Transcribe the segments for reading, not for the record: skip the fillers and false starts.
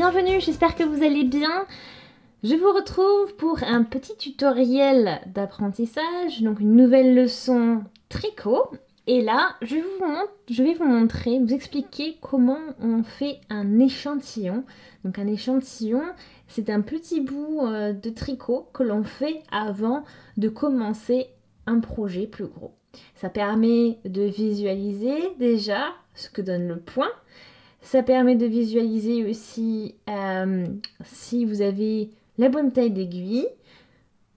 bienvenue, j'espère que vous allez bien. Je vous retrouve pour un petit tutoriel d'apprentissage, donc une nouvelle leçon tricot. Et là, je vais vous montrer, vous expliquer comment on fait un échantillon. Donc un échantillon, c'est un petit bout de tricot que l'on fait avant de commencer un projet plus gros. Ça permet de visualiser déjà ce que donne le point. Ça permet de visualiser aussi si vous avez la bonne taille d'aiguille.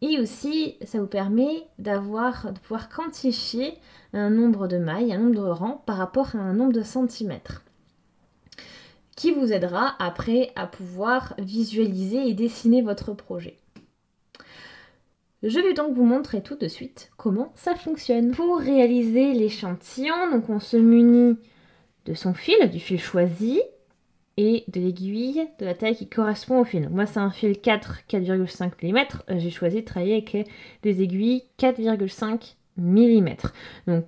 Et aussi, ça vous permet de pouvoir quantifier un nombre de mailles, un nombre de rangs par rapport à un nombre de centimètres. Qui vous aidera après à pouvoir visualiser et dessiner votre projet. Je vais donc vous montrer tout de suite comment ça fonctionne. Pour réaliser l'échantillon, donc on se munit de son fil, du fil choisi, et de l'aiguille de la taille qui correspond au fil. Donc moi c'est un fil 4,5 mm, j'ai choisi de travailler avec des aiguilles 4,5 mm. Donc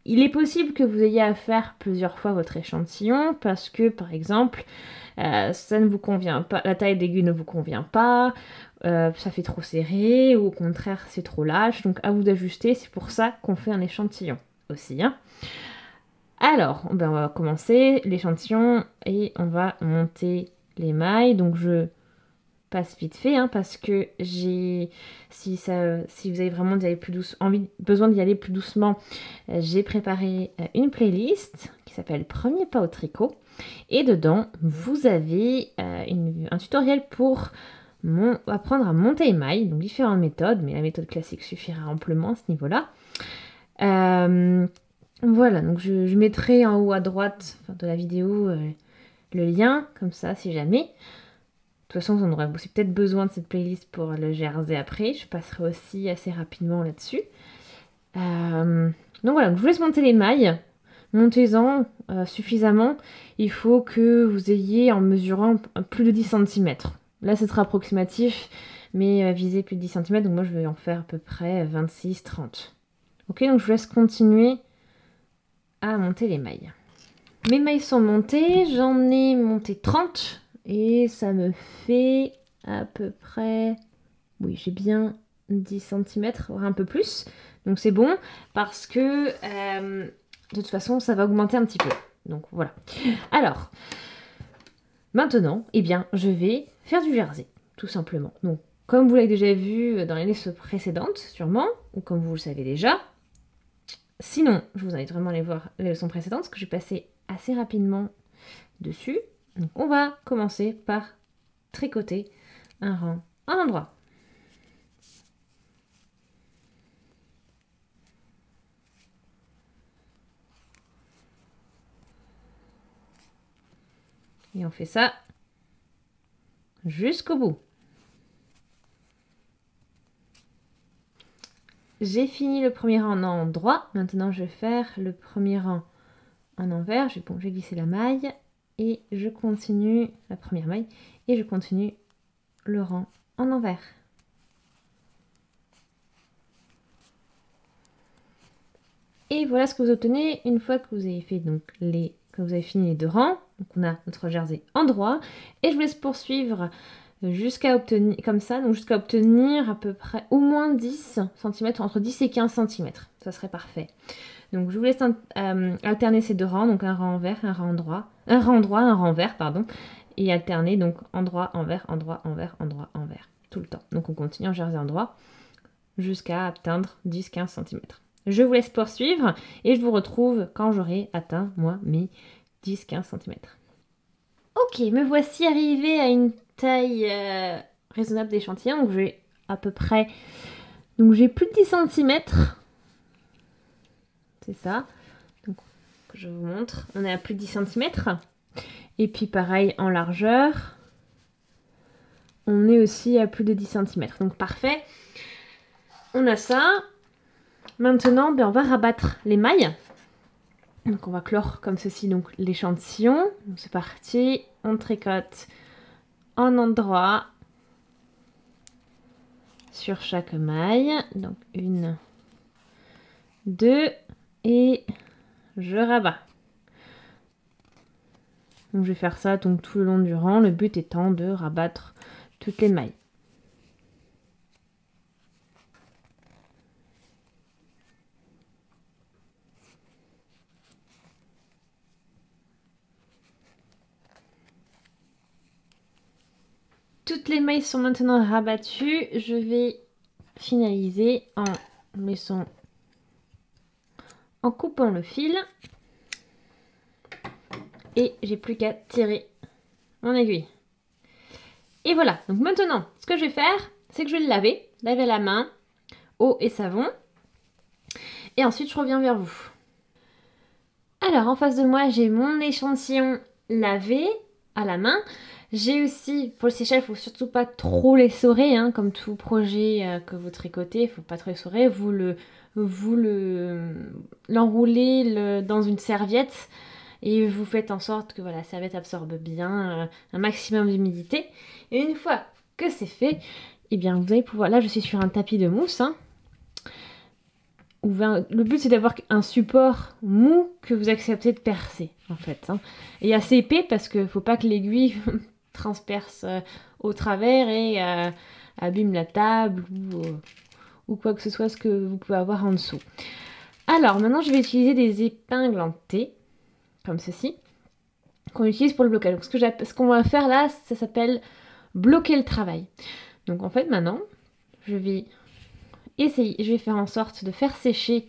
il est possible que vous ayez à faire plusieurs fois votre échantillon parce que par exemple ça ne vous convient pas, la taille d'aiguille ne vous convient pas, ça fait trop serré ou au contraire c'est trop lâche, donc à vous d'ajuster, c'est pour ça qu'on fait un échantillon aussi. Alors, on va commencer l'échantillon et on va monter les mailles. Donc je passe vite fait parce que si vous avez vraiment besoin d'y aller plus doucement, j'ai préparé une playlist qui s'appelle Premier pas au tricot. Et dedans, vous avez un tutoriel pour apprendre à monter les mailles. Donc différentes méthodes, mais la méthode classique suffira amplement à ce niveau-là. Voilà, donc je mettrai en haut à droite de la vidéo le lien, comme ça, si jamais. De toute façon, vous en aurez aussi peut-être besoin de cette playlist pour le jersey après. Je passerai aussi assez rapidement là-dessus. Donc voilà, donc je vous laisse monter les mailles. Montez-en suffisamment. Il faut que vous ayez en mesurant plus de 10 cm. Là, ce sera approximatif, mais visez plus de 10 cm. Donc moi, je vais en faire à peu près 26-30. Ok, donc je vous laisse continuer à monter les mailles. Mes mailles sont montées, j'en ai monté 30 et ça me fait à peu près, oui j'ai bien 10 cm, voire un peu plus, donc c'est bon parce que de toute façon ça va augmenter un petit peu, donc voilà. Alors, maintenant, eh bien je vais faire du jersey, tout simplement. Donc comme vous l'avez déjà vu dans les leçons précédentes sûrement, ou comme vous le savez déjà, sinon, je vous invite vraiment à aller voir les leçons précédentes, parce que je vais passer assez rapidement dessus. Donc, on va commencer par tricoter un rang à un endroit. Et on fait ça jusqu'au bout. J'ai fini le premier rang en droit. Maintenant, je vais faire le premier rang en envers. Je vais glisser la maille et je continue la première maille et je continue le rang en envers. Et voilà ce que vous obtenez une fois que vous avez fait que vous avez fini les deux rangs. Donc on a notre jersey en droit et je vous laisse poursuivre jusqu'à obtenir comme ça, donc jusqu'à obtenir à peu près au moins 10 cm, entre 10 et 15 cm. Ça serait parfait. Donc je vous laisse alterner ces deux rangs, donc un rang envers, un rang droit, un rang droit, un rang vert, pardon, et alterner donc endroit, envers, endroit, envers, endroit, envers, tout le temps. Donc on continue en jersey en droit jusqu'à atteindre 10-15 cm. Je vous laisse poursuivre et je vous retrouve quand j'aurai atteint, moi, mes 10-15 cm. Ok, me voici arrivée à une taille raisonnable d'échantillon. Donc j'ai à peu près... Donc j'ai plus de 10 cm. C'est ça. Donc je vous montre. On est à plus de 10 cm. Et puis pareil en largeur. On est aussi à plus de 10 cm. Donc parfait. On a ça. Maintenant, on va rabattre les mailles. Donc on va clore comme ceci donc l'échantillon. C'est parti, on tricote en endroit sur chaque maille. Donc 1, 2 et je rabats. Donc je vais faire ça donc, tout le long du rang, le but étant de rabattre toutes les mailles. Toutes les mailles sont maintenant rabattues. Je vais finaliser en coupant le fil. Et j'ai plus qu'à tirer mon aiguille. Et voilà, donc maintenant, ce que je vais faire, c'est que je vais le laver à la main, eau et savon. Et ensuite, je reviens vers vous. Alors, en face de moi, j'ai mon échantillon lavé à la main. J'ai aussi, pour le séchage, il ne faut surtout pas trop l'essorer, hein, comme tout projet que vous tricotez, il ne faut pas trop l'essorer. Vous l'enroulez dans une serviette et vous faites en sorte que voilà, la serviette absorbe bien un maximum d'humidité. Et une fois que c'est fait, eh bien, vous allez pouvoir... Là, je suis sur un tapis de mousse, hein. Le but c'est d'avoir un support mou que vous acceptez de percer en fait, hein. Et assez épais parce qu'il ne faut pas que l'aiguille transperce au travers et abîme la table ou quoi que ce soit ce que vous pouvez avoir en dessous. Alors maintenant je vais utiliser des épingles en T comme ceci qu'on utilise pour le blocage. Donc, ce qu'on va faire là, ça s'appelle bloquer le travail. Donc en fait maintenant je vais faire en sorte de faire sécher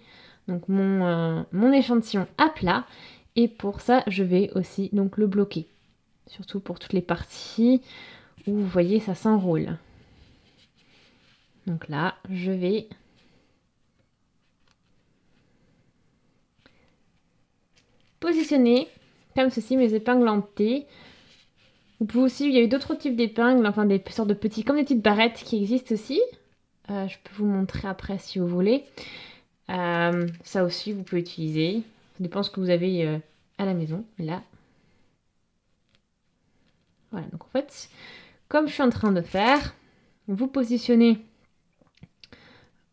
donc mon échantillon à plat. Et pour ça, je vais aussi donc le bloquer. Surtout pour toutes les parties où vous voyez ça s'enroule. Donc là, je vais positionner comme ceci mes épingles en T. Vous pouvez aussi, il y a eu d'autres types d'épingles, enfin des sortes de petits, comme des petites barrettes qui existent aussi. Je peux vous montrer après si vous voulez. Ça aussi, vous pouvez utiliser. Ça dépend ce que vous avez à la maison. Là. Voilà, donc en fait, comme je suis en train de faire, vous positionnez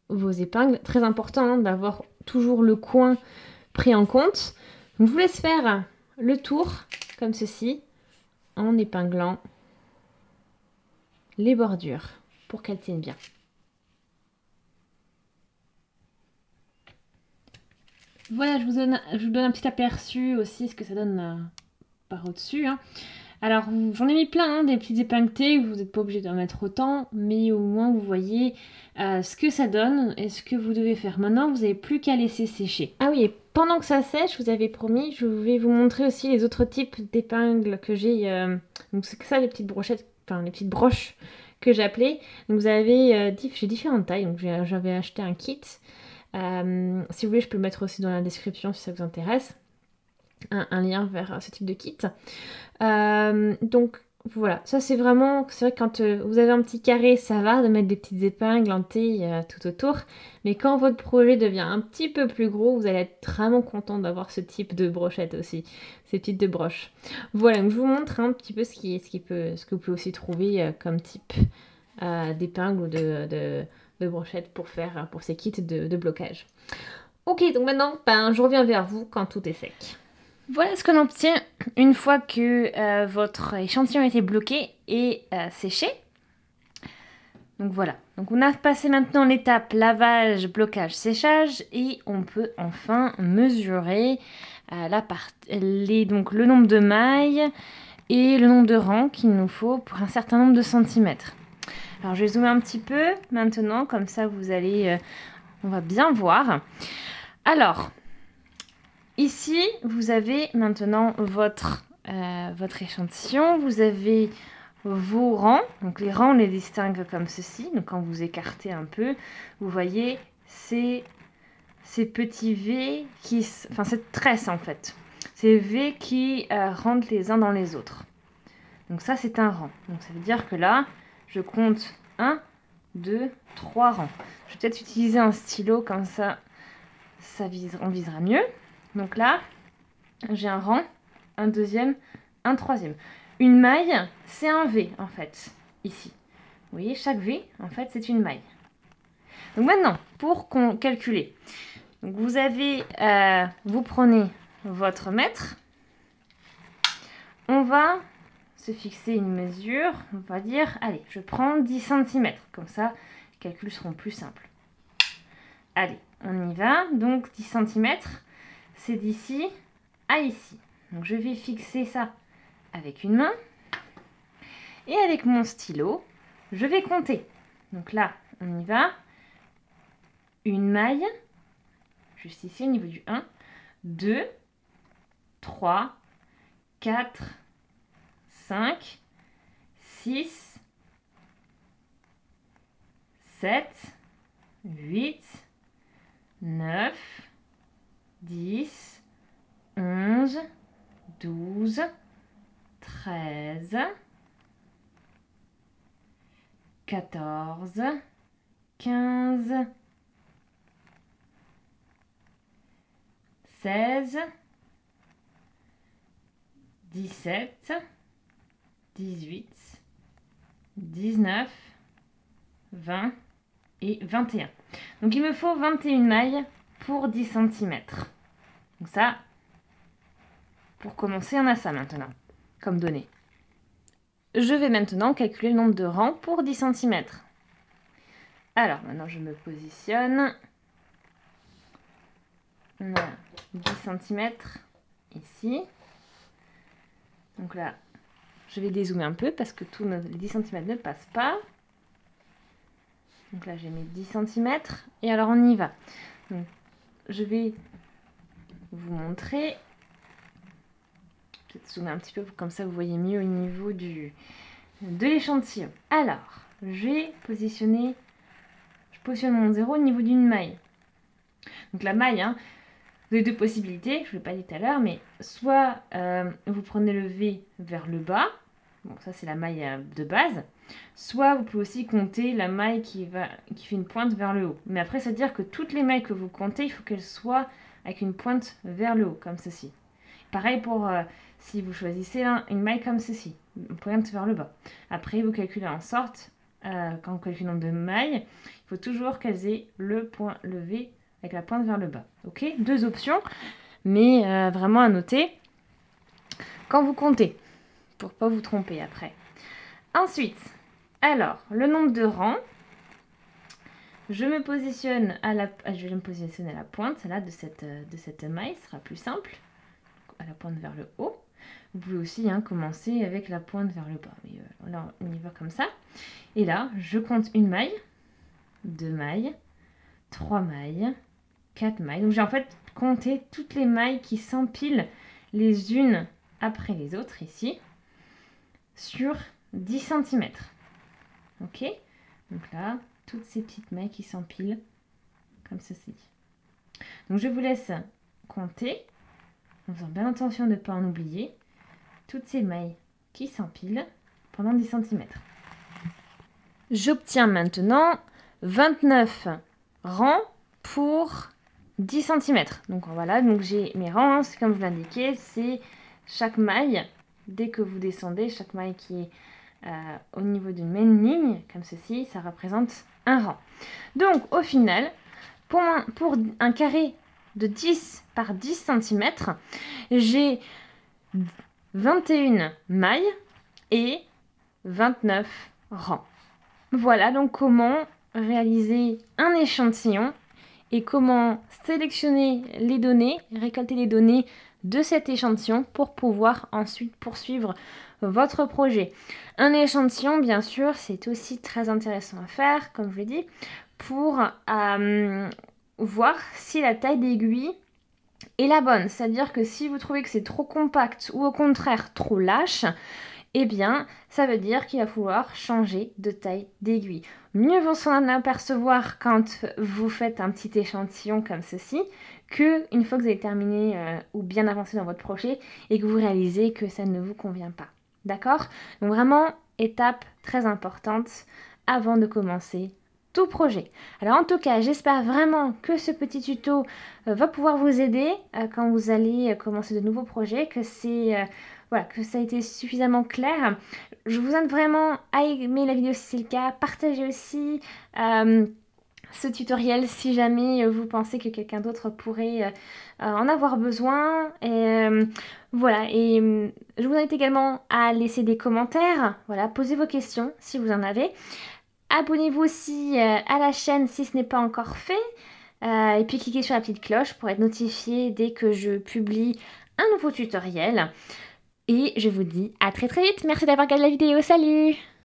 vos épingles. Très important hein, d'avoir toujours le coin pris en compte. Donc, je vous laisse faire le tour, comme ceci, en épinglant les bordures pour qu'elles tiennent bien. Voilà, je vous donne un petit aperçu aussi ce que ça donne par au-dessus. Hein. Alors, j'en ai mis plein, hein, des petites épingles T, vous n'êtes pas obligé d'en mettre autant, mais au moins vous voyez ce que ça donne et ce que vous devez faire. Maintenant, vous n'avez plus qu'à laisser sécher. Ah oui, et pendant que ça sèche, je vous avais promis, je vais vous montrer aussi les autres types d'épingles que j'ai. Donc, c'est ça, les petites brochettes, enfin, les petites broches que j'appelais. Donc, vous avez, j'ai différentes tailles, donc j'avais acheté un kit. Si vous voulez, je peux le mettre aussi dans la description si ça vous intéresse. Un lien vers ce type de kit. Donc voilà, ça c'est vrai que quand vous avez un petit carré, ça va de mettre des petites épingles en T tout autour. Mais quand votre projet devient un petit peu plus gros, vous allez être vraiment content d'avoir ce type de brochette aussi, ces petites de broches. Voilà, donc je vous montre un petit peu ce que vous pouvez aussi trouver comme type d'épingle ou de brochette pour ces kits de blocage. Ok, donc maintenant, je reviens vers vous quand tout est sec. Voilà ce qu'on obtient une fois que votre échantillon a été bloqué et séché. Donc voilà, donc on a passé maintenant l'étape lavage, blocage, séchage et on peut enfin mesurer donc le nombre de mailles et le nombre de rangs qu'il nous faut pour un certain nombre de centimètres. Alors je vais zoomer un petit peu maintenant, comme ça vous allez, on va bien voir. Alors, ici, vous avez maintenant votre échantillon, vous avez vos rangs. Donc les rangs, on les distingue comme ceci. Donc quand vous écartez un peu, vous voyez ces petits V enfin cette tresse en fait. Ces V qui rentrent les uns dans les autres. Donc ça, c'est un rang. Donc ça veut dire que là, je compte 1, 2, 3 rangs. Je vais peut-être utiliser un stylo, comme ça, on visera mieux. Donc là, j'ai un rang, un deuxième, un troisième. Une maille, c'est un V, en fait, ici. Vous voyez, chaque V, en fait, c'est une maille. Donc maintenant, pour calculer, donc vous prenez votre mètre, on va se fixer une mesure. On va dire, allez, je prends 10 cm. Comme ça, les calculs seront plus simples. Allez, on y va. Donc 10 cm, c'est d'ici à ici. Donc je vais fixer ça avec une main. Et avec mon stylo, je vais compter. Donc là, on y va. Une maille, juste ici au niveau du 1, 2, 3, 4, 5, 6, 7, 8, 9, 10, 11, 12, 13, 14, 15, 16, 17, 18, 19, 20 et 21. Donc il me faut 21 mailles pour 10 cm. Donc ça, pour commencer, on a ça maintenant, comme donnée. Je vais maintenant calculer le nombre de rangs pour 10 cm. Alors, maintenant je me positionne. On a 10 cm ici. Donc là, je vais dézoomer un peu parce que tous les 10 cm ne passent pas. Donc là, j'ai mes 10 cm. Et alors, on y va. Donc, je vais vous montrer. Peut-être zoomer un petit peu, comme ça vous voyez mieux au niveau de l'échantillon. Alors, je positionne mon 0 au niveau d'une maille. Donc la maille, hein, vous avez deux possibilités, je ne l'ai pas dit tout à l'heure, mais soit vous prenez le V vers le bas, bon ça c'est la maille de base, soit vous pouvez aussi compter la maille qui fait une pointe vers le haut. Mais après, ça veut dire que toutes les mailles que vous comptez, il faut qu'elles soient avec une pointe vers le haut, comme ceci. Pareil pour si vous choisissez une maille comme ceci, une pointe vers le bas. Après, vous calculez en sorte, quand vous calculez le nombre de mailles, il faut toujours qu'elles aient le V avec la pointe vers le bas. Ok, deux options, mais vraiment à noter quand vous comptez, pour ne pas vous tromper après. Ensuite, alors, le nombre de rangs, je me positionne je vais me positionner à la pointe là, de cette maille, ce sera plus simple, à la pointe vers le haut. Vous pouvez aussi commencer avec la pointe vers le bas, mais là on y va comme ça. Et là, je compte une maille, 2 mailles, 3 mailles, 4 mailles. Donc j'ai en fait compté toutes les mailles qui s'empilent les unes après les autres ici sur 10 cm. Ok, donc là, toutes ces petites mailles qui s'empilent comme ceci. Donc je vous laisse compter, en faisant bien attention de ne pas en oublier, toutes ces mailles qui s'empilent pendant 10 cm. J'obtiens maintenant 29 rangs pour 10 cm. Donc voilà, donc j'ai mes rangs, c'est comme je vous l'indiquais, c'est chaque maille, dès que vous descendez, chaque maille qui est au niveau d'une même ligne, comme ceci, ça représente un rang. Donc au final, pour un carré de 10 par 10 cm, j'ai 21 mailles et 29 rangs. Voilà donc comment réaliser un échantillon et comment sélectionner les données, récolter les données de cet échantillon pour pouvoir ensuite poursuivre votre projet. Un échantillon, bien sûr, c'est aussi très intéressant à faire, comme je l'ai dit, pour voir si la taille d'aiguille est la bonne. C'est-à-dire que si vous trouvez que c'est trop compact ou au contraire trop lâche, eh bien, ça veut dire qu'il va falloir changer de taille d'aiguille. Mieux vaut s'en apercevoir quand vous faites un petit échantillon comme ceci, que une fois que vous avez terminé ou bien avancé dans votre projet et que vous réalisez que ça ne vous convient pas. D'accord? Donc vraiment, étape très importante avant de commencer tout projet. Alors en tout cas, j'espère vraiment que ce petit tuto va pouvoir vous aider quand vous allez commencer de nouveaux projets, que voilà, que ça a été suffisamment clair. Je vous invite vraiment à aimer la vidéo si c'est le cas, partagez aussi ce tutoriel si jamais vous pensez que quelqu'un d'autre pourrait en avoir besoin. Et voilà, et je vous invite également à laisser des commentaires, voilà, posez vos questions si vous en avez. Abonnez-vous aussi à la chaîne si ce n'est pas encore fait. Et puis cliquez sur la petite cloche pour être notifié dès que je publie un nouveau tutoriel. Et je vous dis à très très vite. Merci d'avoir regardé la vidéo. Salut!